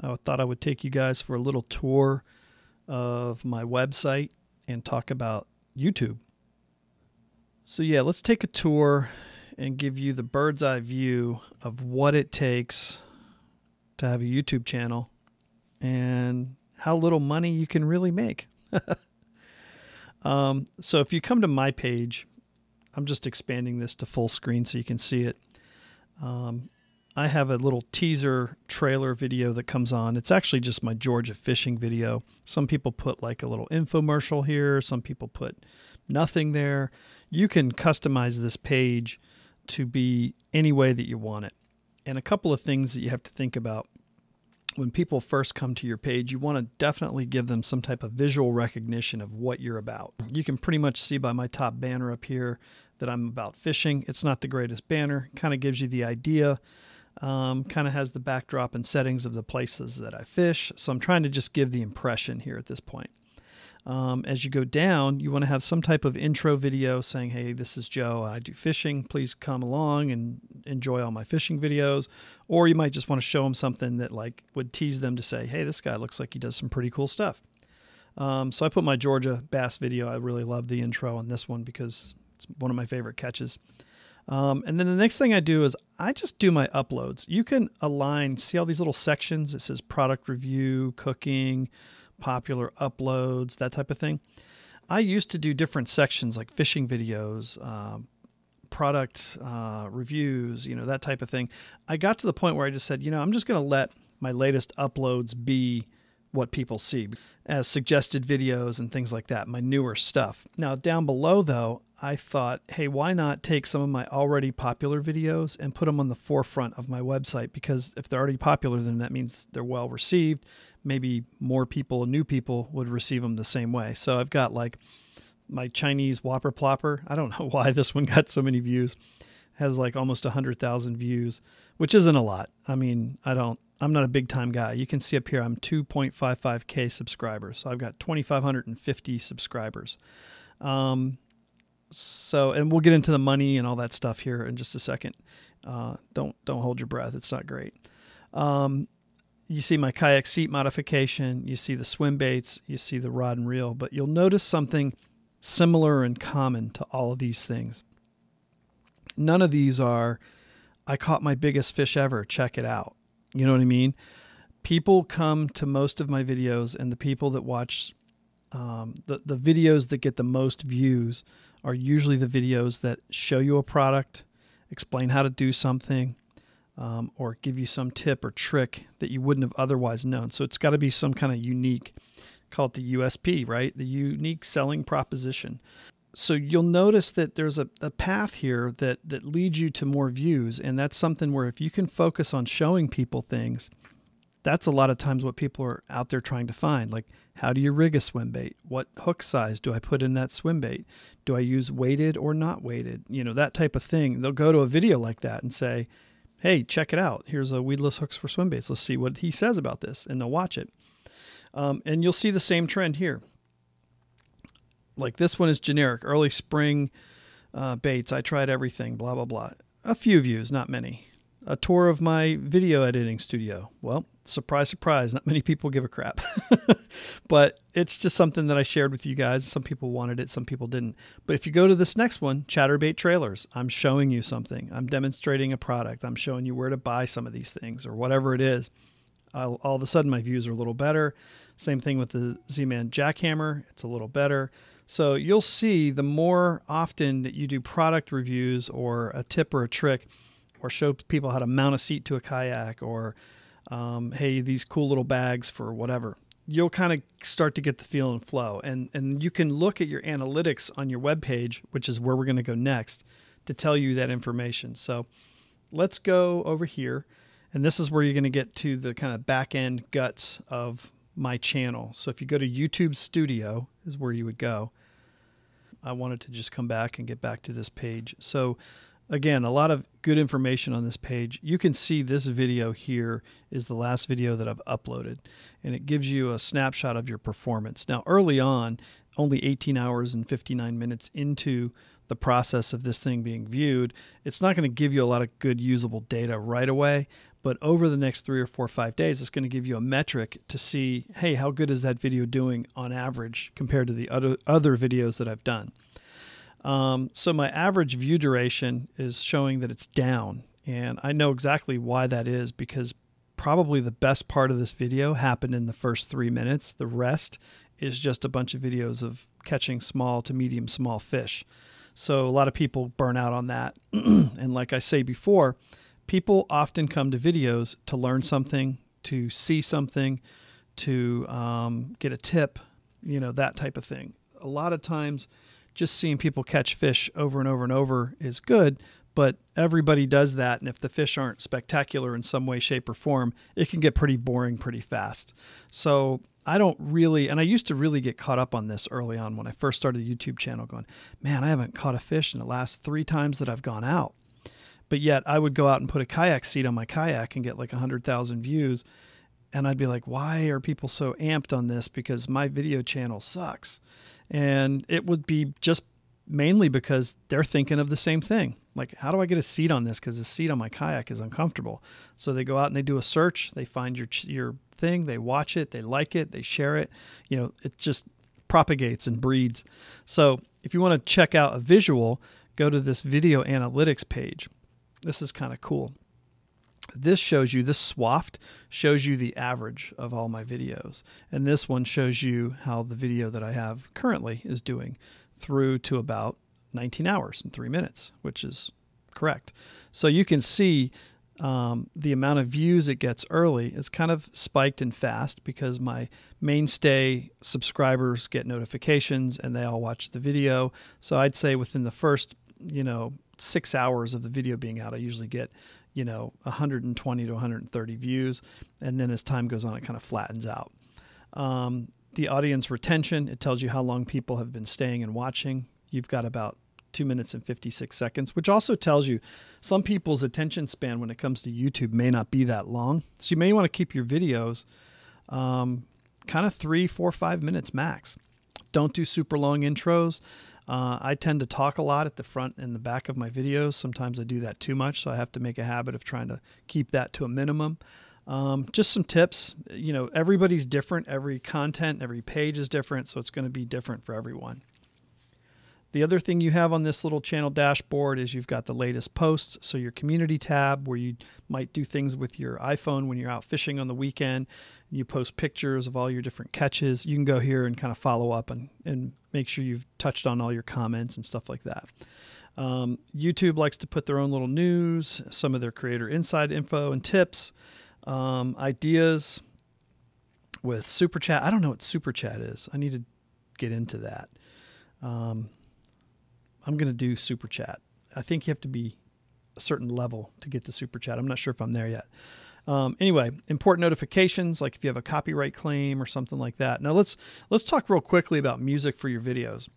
I thought I would take you guys for a little tour of my website and talk about YouTube. So yeah, let's take a tour and give you the bird's eye view of what it takes to have a YouTube channel and how little money you can really make. So if you come to my page, I'm just expanding this to full screen so you can see it. I have a little teaser trailer video that comes on. It's actually just my Georgia fishing video. Some people put like a little infomercial here. Some people put nothing there. You can customize this page to be any way that you want it. And a couple of things that you have to think about when people first come to your page, you want to definitely give them some type of visual recognition of what you're about. You can pretty much see by my top banner up here that I'm about fishing. It's not the greatest banner, kind of gives you the idea, kind of has the backdrop and settings of the places that I fish. So I'm trying to just give the impression here at this point. As you go down, you want to have some type of intro video saying, hey, this is Joe, I do fishing. Please come along and enjoy all my fishing videos. Or you might just want to show them something that like would tease them to say, hey, this guy looks like he does some pretty cool stuff. So I put my Georgia bass video. I really love the intro on this one because it's one of my favorite catches. And then the next thing I do is I just do my uploads. You can align, see all these little sections? It says product review, cooking, popular uploads, that type of thing. I used to do different sections like fishing videos, product reviews, you know, that type of thing. I got to the point where I just said, you know, I'm just going to let my latest uploads be what people see as suggested videos and things like that, my newer stuff. Now down below though, I thought, hey, why not take some of my already popular videos and put them on the forefront of my website? Because if they're already popular, then that means they're well received. Maybe more people, new people would receive them the same way. So I've got like my Chinese Whopper Plopper. I don't know why this one got so many views. Has like almost 100,000 views, which isn't a lot. I mean, I'm not a big time guy. You can see up here, I'm 2.55K subscribers. So I've got 2,550 subscribers. So, and we'll get into the money and all that stuff here in just a second. Don't hold your breath. It's not great. You see my kayak seat modification. You see the swim baits. You see the rod and reel. But you'll notice something similar and common to all of these things. None of these are, I caught my biggest fish ever, check it out. You know what I mean? People come to most of my videos, and the people that watch the videos that get the most views are usually the videos that show you a product, explain how to do something, or give you some tip or trick that you wouldn't have otherwise known. So it's got to be some kind of unique, call it the USP, right? The unique selling proposition. So you'll notice that there's a path here that leads you to more views. And that's something where if you can focus on showing people things, that's a lot of times what people are out there trying to find. Like, how do you rig a swim bait? What hook size do I put in that swim bait? Do I use weighted or not weighted? You know, that type of thing. They'll go to a video like that and say, hey, check it out. Here's a weedless hooks for swim baits. Let's see what he says about this. And they'll watch it. And you'll see the same trend here. Like this one is generic, early spring baits. I tried everything, blah, blah, blah. A few views, not many. A tour of my video editing studio. Well, surprise, surprise, not many people give a crap. But it's just something that I shared with you guys. Some people wanted it, some people didn't. But if you go to this next one, Chatterbait Trailers, I'm showing you something. I'm demonstrating a product. I'm showing you where to buy some of these things or whatever it is. All of a sudden, my views are a little better. Same thing with the Z-Man Jackhammer. It's a little better. So you'll see the more often that you do product reviews or a tip or a trick or show people how to mount a seat to a kayak or, hey, these cool little bags for whatever, you'll kind of start to get the feel and flow. And you can look at your analytics on your webpage, which is where we're going to go next, to tell you that information. So let's go over here. And this is where you're going to get to the kind of back end guts of my channel. So if you go to YouTube Studio is where you would go. I wanted to just come back and get back to this page. So again, a lot of good information on this page. You can see this video here is the last video that I've uploaded, and it gives you a snapshot of your performance. Now, early on, only 18 hours and 59 minutes into the process of this thing being viewed, it's not going to give you a lot of good usable data right away. But over the next 3 or 4 or 5 days, it's going to give you a metric to see, hey, how good is that video doing on average compared to the other videos that I've done. So my average view duration is showing that it's down. And I know exactly why that is, because probably the best part of this video happened in the first 3 minutes. The rest is just a bunch of videos of catching small to medium small fish. So a lot of people burn out on that. And like I say before, people often come to videos to learn something, to see something, to get a tip, you know, that type of thing. A lot of times just seeing people catch fish over and over and over is good, but everybody does that. And if the fish aren't spectacular in some way, shape, or form, it can get pretty boring pretty fast. So I don't really, and I used to really get caught up on this early on when I first started the YouTube channel, going, man, I haven't caught a fish in the last 3 times that I've gone out. But yet I would go out and put a kayak seat on my kayak and get like 100,000 views. And I'd be like, why are people so amped on this? Because my video channel sucks. And it would be just mainly because they're thinking of the same thing. Like, how do I get a seat on this? Because the seat on my kayak is uncomfortable. So they go out and they do a search. They find your thing. They watch it. They like it. They share it. You know, it just propagates and breeds. So if you want to check out a visual, go to this video analytics page. This is kind of cool. This shows you, this SWAFT shows you the average of all my videos. And this one shows you how the video that I have currently is doing through to about 19 hours and 3 minutes, which is correct. So you can see the amount of views it gets early is kind of spiked and fast because my mainstay subscribers get notifications and they all watch the video. So I'd say within the first, 6 hours of the video being out, I usually get 120 to 130 views. And then as time goes on, it kind of flattens out. The audience retention, it tells you how long people have been staying and watching. You've got about 2 minutes and 56 seconds, which also tells you some people's attention span when it comes to YouTube may not be that long. So you may want to keep your videos kind of 3, 4, 5 minutes max. Don't do super long intros. I tend to talk a lot at the front and the back of my videos. Sometimes I do that too much, so I have to make a habit of trying to keep that to a minimum. Just some tips. Everybody's different. Every content, every page is different, so it's going to be different for everyone. The other thing you have on this little channel dashboard is you've got the latest posts. So your community tab where you might do things with your iPhone when you're out fishing on the weekend. You post pictures of all your different catches. You can go here and kind of follow up and make sure you've touched on all your comments and stuff like that. YouTube likes to put their own little news, some of their creator inside info and tips, ideas with Super Chat. I don't know what Super Chat is. I need to get into that. I'm going to do Super Chat. I think you have to be a certain level to get to Super Chat. I'm not sure if I'm there yet. Anyway, important notifications, like if you have a copyright claim or something like that. Now let's talk real quickly about music for your videos.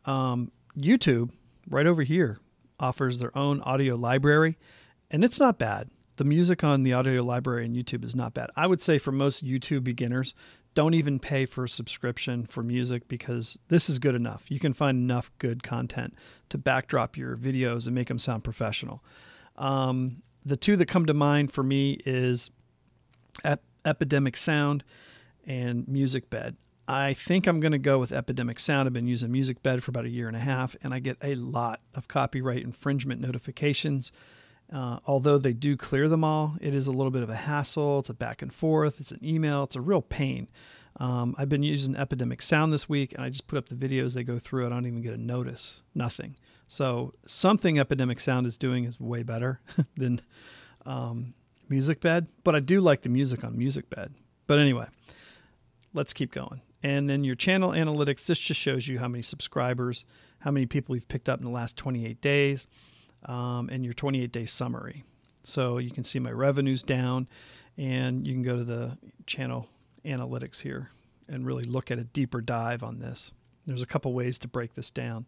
YouTube, right over here, offers their own audio library, and it's not bad. The music on the audio library on YouTube is not bad. I would say for most YouTube beginners, don't even pay for a subscription for music because this is good enough. You can find enough good content to backdrop your videos and make them sound professional. The two that come to mind for me is Epidemic Sound and Music Bed. I think I'm going to go with Epidemic Sound. I've been using Music Bed for about 1.5 years, and I get a lot of copyright infringement notifications. Although they do clear them all, it is a little bit of a hassle. It's a back and forth. It's an email. It's a real pain. I've been using Epidemic Sound this week, and I just put up the videos. They go through. I don't even get a notice. Nothing. So something Epidemic Sound is doing is way better than Music Bed. But I do like the music on Music Bed. But anyway, let's keep going. And then your channel analytics, this just shows you how many subscribers, how many people you've picked up in the last 28 days. And your 28-day summary. So you can see my revenue's down, and you can go to the channel analytics here and really look at a deeper dive on this. There's a couple ways to break this down.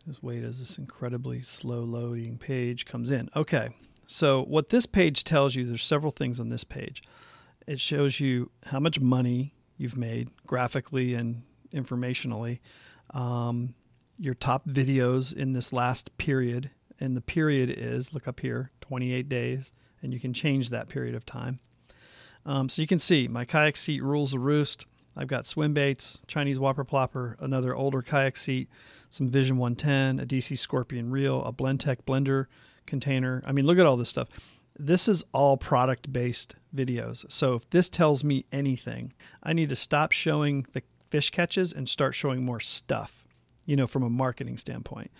Just wait as this incredibly slow loading page comes in. Okay, so what this page tells you, there's several things on this page. It shows you how much money you've made graphically and informationally. Your top videos in this last period, and the period is, look up here, 28 days, and you can change that period of time. So you can see my kayak seat rules the roost. I've got swim baits, Chinese whopper plopper, another older kayak seat, some Vision 110, a DC Scorpion reel, a Blendtec blender container. I mean, look at all this stuff. This is all product-based videos. So if this tells me anything, I need to stop showing the fish catches and start showing more stuff, you know, from a marketing standpoint.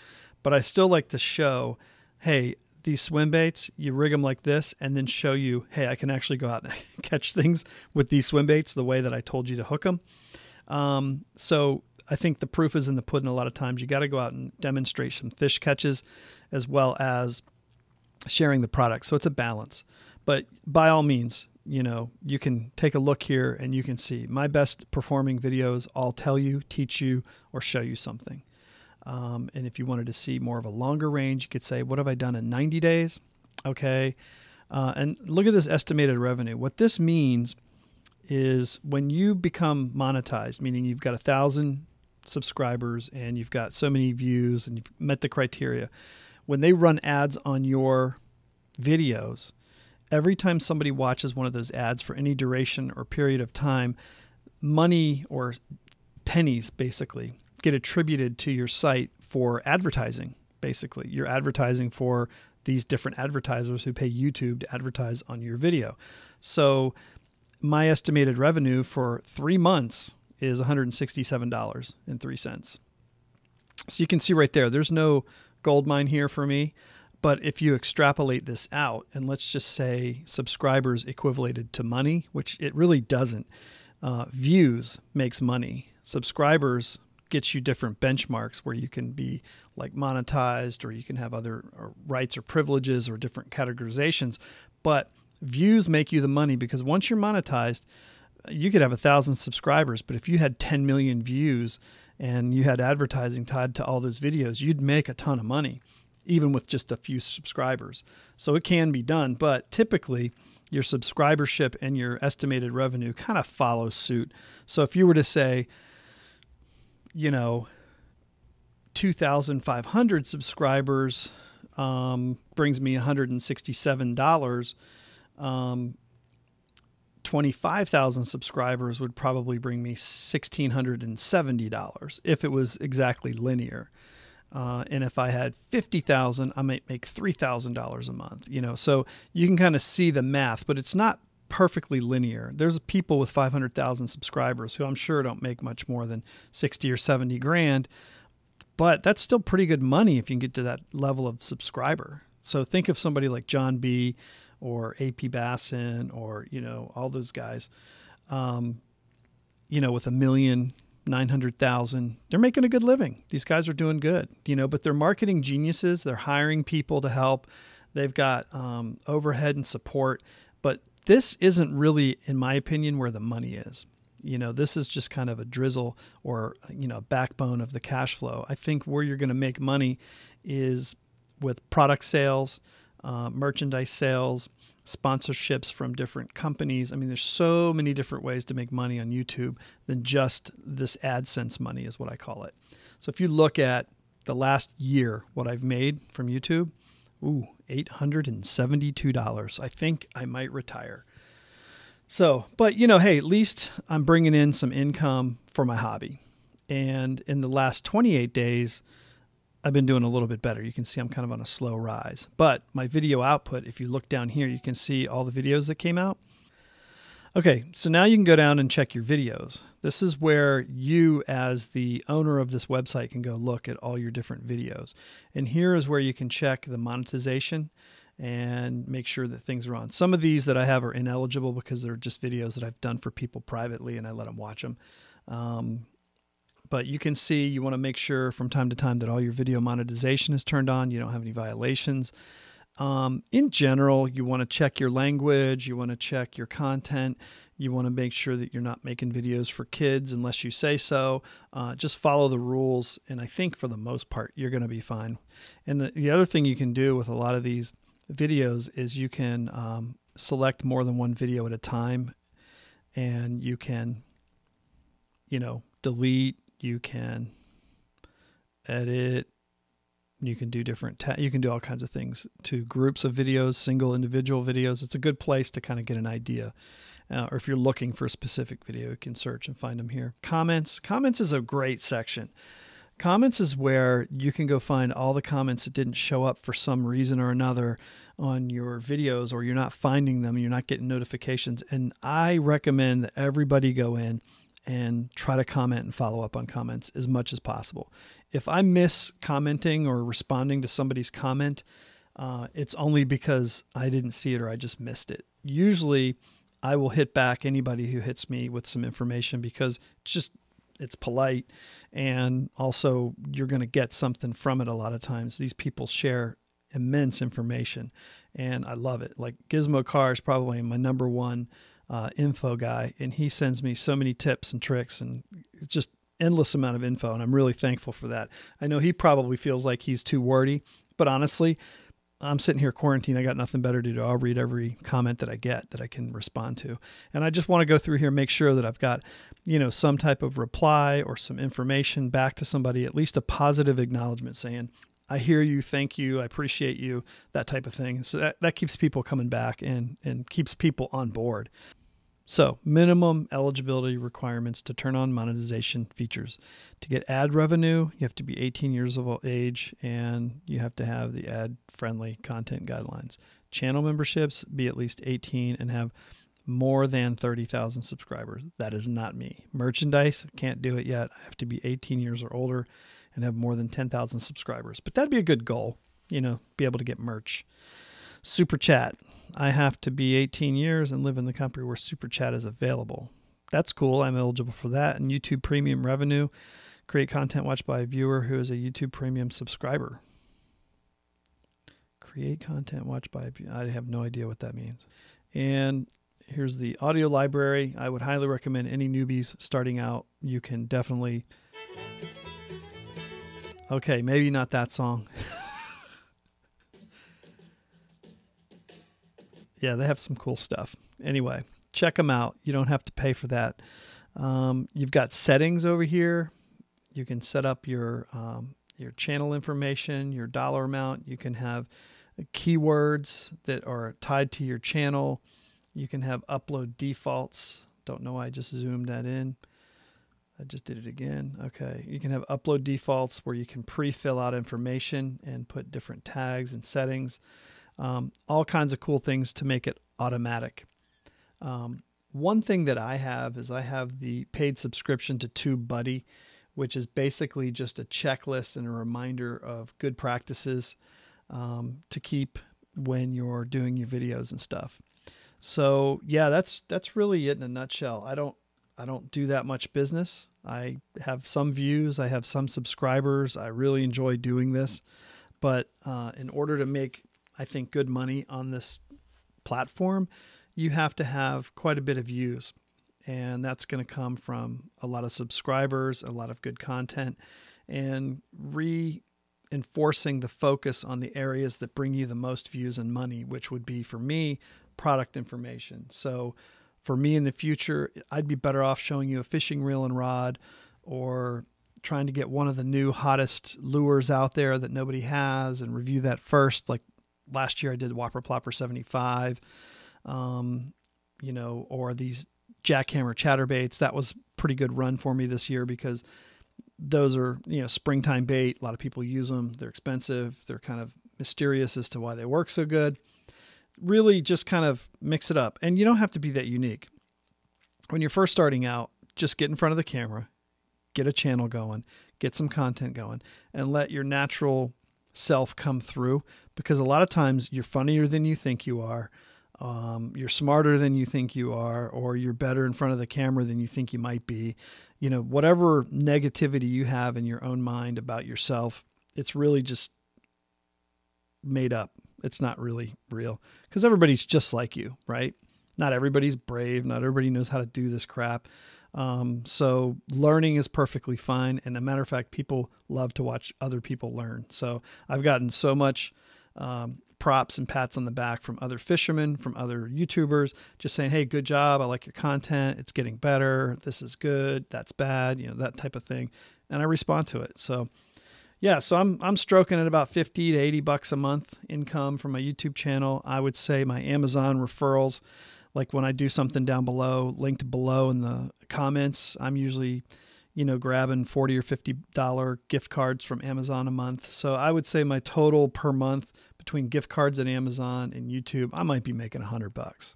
But I still like to show, hey, these swim baits, you rig them like this, and then show you, hey, I can actually go out and catch things with these swim baits the way that I told you to hook them. So I think the proof is in the pudding a lot of times. You got to go out and demonstrate some fish catches as well as sharing the product. So it's a balance. But by all means, you know, you can take a look here and you can see my best performing videos all tell you, teach you, or show you something. And if you wanted to see more of a longer range, you could say, what have I done in 90 days? Okay. And look at this estimated revenue. What this means is when you become monetized, meaning you've got 1,000 subscribers and you've got so many views and you've met the criteria, when they run ads on your videos, every time somebody watches one of those ads for any duration or period of time, money or pennies basically get attributed to your site for advertising. Basically, you're advertising for these different advertisers who pay YouTube to advertise on your video. So my estimated revenue for 3 months is $167.03. So you can see right there, there's no gold mine here for me. But if you extrapolate this out, and let's just say subscribers equivalated to money, which it really doesn't. Views makes money. Subscribers gets you different benchmarks where you can be like monetized, or you can have other rights or privileges or different categorizations. But views make you the money, because once you're monetized, you could have 1,000 subscribers, but if you had 10 million views and you had advertising tied to all those videos, you'd make a ton of money, even with just a few subscribers. So it can be done, but typically your subscribership and your estimated revenue kind of follow suit. So if you were to say, you know, 2,500 subscribers brings me $167, 25,000 subscribers would probably bring me $1,670 if it was exactly linear. And if I had 50,000, I might make $3,000 a month, you know, so you can kind of see the math, but it's not perfectly linear. There's people with 500,000 subscribers who I'm sure don't make much more than 60 or 70 grand, but that's still pretty good money if you can get to that level of subscriber. So think of somebody like John B. or AP Bassin, or, you know, all those guys, you know, with 1,900,000, they're making a good living. These guys are doing good, you know, but they're marketing geniuses. They're hiring people to help. They've got overhead and support, but this isn't really, in my opinion, where the money is. You know, this is just kind of a drizzle or, you know, backbone of the cash flow. I think where you're going to make money is with product sales, merchandise sales, sponsorships from different companies. I mean, there's so many different ways to make money on YouTube than just this AdSense money is what I call it. So if you look at the last year, what I've made from YouTube, ooh, $872. I think I might retire. So, but you know, hey, at least I'm bringing in some income for my hobby. And in the last 28 days, I've been doing a little bit better. You can see I'm kind of on a slow rise. But my video output, if you look down here, you can see all the videos that came out. Okay, so now you can go down and check your videos. This is where you, as the owner of this website, can go look at all your different videos. And here is where you can check the monetization and make sure that things are on. Some of these that I have are ineligible because they're just videos that I've done for people privately and I let them watch them. But you can see, you want to make sure from time to time that all your video monetization is turned on. You don't have any violations. In general, you want to check your language. You want to check your content. You want to make sure that you're not making videos for kids unless you say so. Just follow the rules. And I think for the most part, you're going to be fine. And the other thing you can do with a lot of these videos is you can select more than one video at a time. And you can, you know, delete, You can edit. You can do you can do all kinds of things to groups of videos, single individual videos. It's a good place to kind of get an idea. Or if you're looking for a specific video, you can search and find them here. Comments. Comments is a great section. Comments is where you can go find all the comments that didn't show up for some reason or another on your videos, or you're not finding them, you're not getting notifications. And I recommend that everybody go in and try to comment and follow up on comments as much as possible. If I miss commenting or responding to somebody's comment, it's only because I didn't see it or I just missed it. Usually I will hit back anybody who hits me with some information because it's polite, and also you're going to get something from it a lot of times. These people share immense information, and I love it. Like Gizmo Car is probably my number one info guy, and he sends me so many tips and tricks, and it's just endless amount of info, and I'm really thankful for that. I know he probably feels like he's too wordy, but honestly, I'm sitting here quarantined. I got nothing better to do. I'll read every comment that I get that I can respond to. And I just want to go through here and make sure that I've got, some type of reply or some information back to somebody, at least a positive acknowledgement saying, I hear you, thank you, I appreciate you, that type of thing. So that keeps people coming back and keeps people on board. So minimum eligibility requirements to turn on monetization features. To get ad revenue, you have to be 18 years of age, and you have to have the ad-friendly content guidelines. Channel memberships, be at least 18 and have more than 30,000 subscribers. That is not me. Merchandise, can't do it yet. I have to be 18 years or older and have more than 10,000 subscribers. But that'd be a good goal, be able to get merch. Super Chat. I have to be 18 years and live in the country where Super Chat is available. That's cool. I'm eligible for that. And YouTube Premium revenue. Create content watched by a viewer who is a YouTube Premium subscriber. Create content watched by a viewer. I have no idea what that means. And here's the audio library. I would highly recommend any newbies starting out. You can definitely... Okay, maybe not that song. Yeah, they have some cool stuff. Anyway, check them out. You don't have to pay for that. You've got settings over here. You can set up your channel information, your dollar amount. You can have keywords that are tied to your channel. You can have upload defaults. Don't know why I just zoomed that in. I just did it again. Okay. You can have upload defaults where you can pre-fill out information and put different tags and settings. All kinds of cool things to make it automatic. One thing that I have is I have the paid subscription to Tubebuddy, which is basically just a checklist and a reminder of good practices to keep when you're doing your videos and stuff. So yeah, that's really it in a nutshell. I don't do that much business. I have some views. I have some subscribers. I really enjoy doing this, but in order to make, I think, good money on this platform, you have to have quite a bit of views, and that's going to come from a lot of subscribers, a lot of good content, and reinforcing the focus on the areas that bring you the most views and money, which would be, for me, product information. So for me in the future, I'd be better off showing you a fishing reel and rod, or trying to get one of the new hottest lures out there that nobody has and review that first. Like last year I did Whopper Plopper 75, or these jackhammer chatterbaits. That was a pretty good run for me this year because those are, springtime bait. A lot of people use them. They're expensive. They're kind of mysterious as to why they work so good. Really just kind of mix it up. And you don't have to be that unique. When you're first starting out, just get in front of the camera, get a channel going, get some content going, and let your natural self come through, because a lot of times you're funnier than you think you are. You're smarter than you think you are, or you're better in front of the camera than you think you might be. Whatever negativity you have in your own mind about yourself, it's really just made up. It's not really real, because everybody's just like you, right? Not everybody's brave. Not everybody knows how to do this crap. So learning is perfectly fine. And a matter of fact, people love to watch other people learn. So I've gotten so much props and pats on the back from other fishermen, from other YouTubers, just saying, hey, good job. I like your content. It's getting better. This is good. That's bad. That type of thing. and I respond to it. So yeah, so I'm stroking at about 50 to 80 bucks a month income from my YouTube channel. I would say my Amazon referrals, like when I do something down below, linked below in the comments, I'm usually, grabbing $40 or $50 gift cards from Amazon a month. So I would say my total per month between gift cards at Amazon and YouTube, I might be making $100,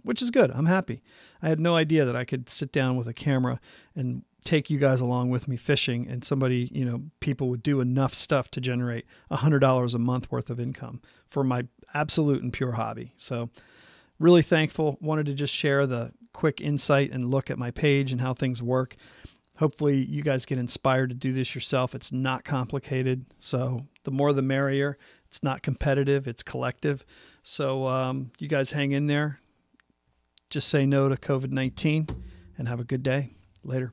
which is good. I'm happy. I had no idea that I could sit down with a camera and take you guys along with me fishing, and people would do enough stuff to generate $100 a month worth of income for my absolute and pure hobby. So really thankful. Wanted to just share the quick insight and look at my page and how things work. Hopefully you guys get inspired to do this yourself. It's not complicated. So the more the merrier. It's not competitive. It's collective. So you guys hang in there. Just say no to COVID-19 and have a good day. Later.